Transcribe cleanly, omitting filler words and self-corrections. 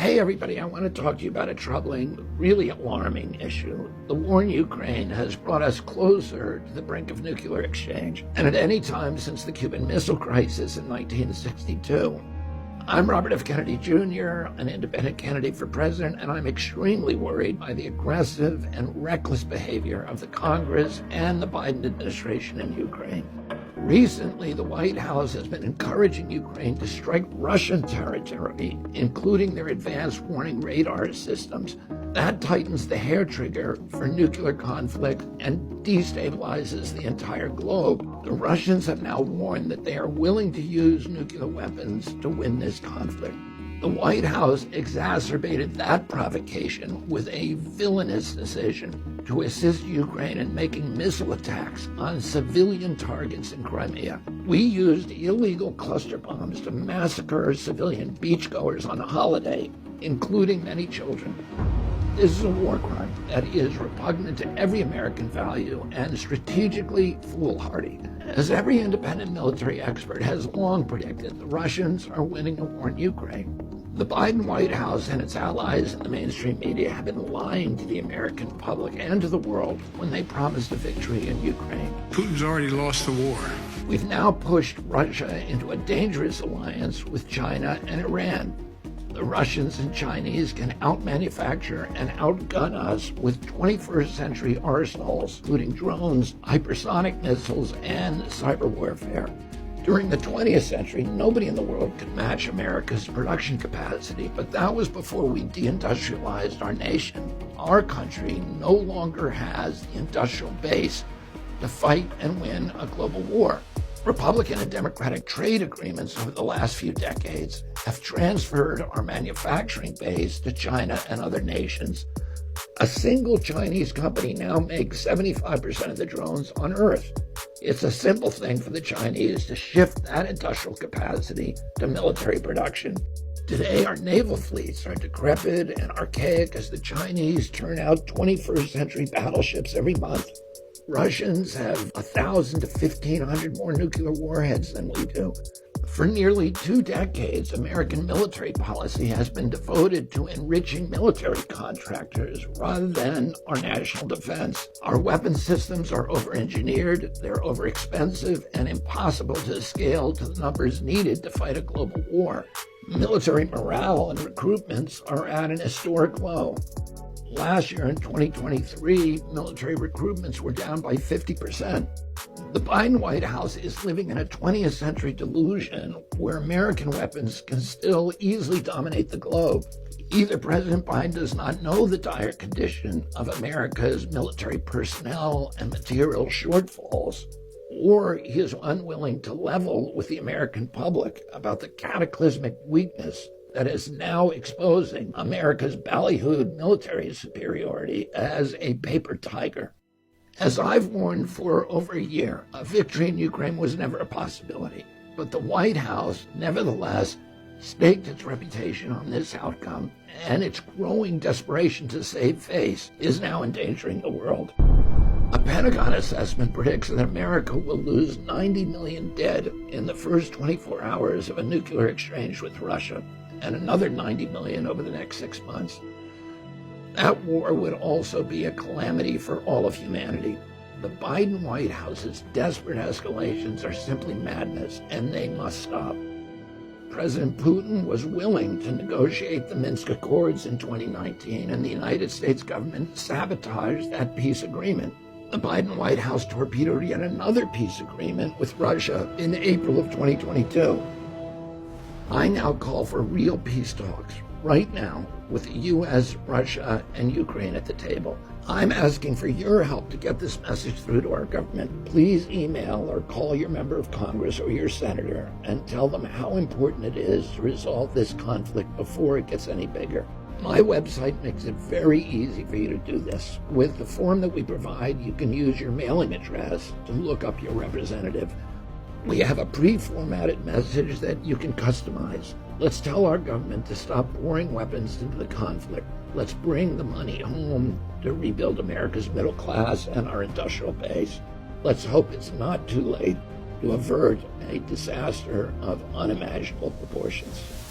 Hey everybody, I want to talk to you about a troubling, really alarming issue. The war in Ukraine has brought us closer to the brink of nuclear exchange, and at any time since the Cuban Missile Crisis in 1962. I'm Robert F. Kennedy Jr., an independent candidate for president, and I'm extremely worried by the aggressive and reckless behavior of the Congress and the Biden administration in Ukraine. Recently, the White House has been encouraging Ukraine to strike Russian territory, including their advanced warning radar systems. That tightens the hair trigger for nuclear conflict and destabilizes the entire globe. The Russians have now warned that they are willing to use nuclear weapons to win this conflict. The White House exacerbated that provocation with a villainous decision to assist Ukraine in making missile attacks on civilian targets in Crimea. We used illegal cluster bombs to massacre civilian beachgoers on a holiday, including many children. This is a war crime that is repugnant to every American value and strategically foolhardy. As every independent military expert has long predicted, the Russians are winning the war in Ukraine. The Biden White House and its allies in the mainstream media have been lying to the American public and to the world when they promised a victory in Ukraine. Putin's already lost the war. We've now pushed Russia into a dangerous alliance with China and Iran. The Russians and Chinese can outmanufacture and outgun us with 21st century arsenals, including drones, hypersonic missiles, and cyber warfare. During the 20th century, nobody in the world could match America's production capacity, but that was before we deindustrialized our nation. Our country no longer has the industrial base to fight and win a global war. Republican and Democratic trade agreements over the last few decades have transferred our manufacturing base to China and other nations. A single Chinese company now makes 75% of the drones on Earth. It's a simple thing for the Chinese to shift that industrial capacity to military production. Today, our naval fleets are decrepit and archaic as the Chinese turn out 21st century battleships every month. Russians have 1,000 to 1,500 more nuclear warheads than we do. For nearly 2 decades, American military policy has been devoted to enriching military contractors rather than our national defense. Our weapon systems are over-engineered, they're over-expensive, and impossible to scale to the numbers needed to fight a global war. Military morale and recruitments are at an historic low. Last year, in 2023, military recruitments were down by 50%. The Biden White House is living in a 20th century delusion where American weapons can still easily dominate the globe. Either President Biden does not know the dire condition of America's military personnel and material shortfalls, or he is unwilling to level with the American public about the cataclysmic weakness that is now exposing America's ballyhooed military superiority as a paper tiger. As I've warned for over a year, a victory in Ukraine was never a possibility. But the White House, nevertheless, staked its reputation on this outcome, and its growing desperation to save face is now endangering the world. A Pentagon assessment predicts that America will lose 90 million dead in the first 24 hours of a nuclear exchange with Russia, and another 90 million over the next 6 months. That war would also be a calamity for all of humanity. The Biden White House's desperate escalations are simply madness, and they must stop. President Putin was willing to negotiate the Minsk Accords in 2019, and the United States government sabotaged that peace agreement. The Biden White House torpedoed yet another peace agreement with Russia in April of 2022. I now call for real peace talks right now with the U.S., Russia, and Ukraine at the table. I'm asking for your help to get this message through to our government. Please email or call your member of Congress or your senator and tell them how important it is to resolve this conflict before it gets any bigger. My website makes it very easy for you to do this. With the form that we provide, you can use your mailing address to look up your representative. We have a pre-formatted message that you can customize. Let's tell our government to stop pouring weapons into the conflict. Let's bring the money home to rebuild America's middle class and our industrial base. Let's hope it's not too late to avert a disaster of unimaginable proportions.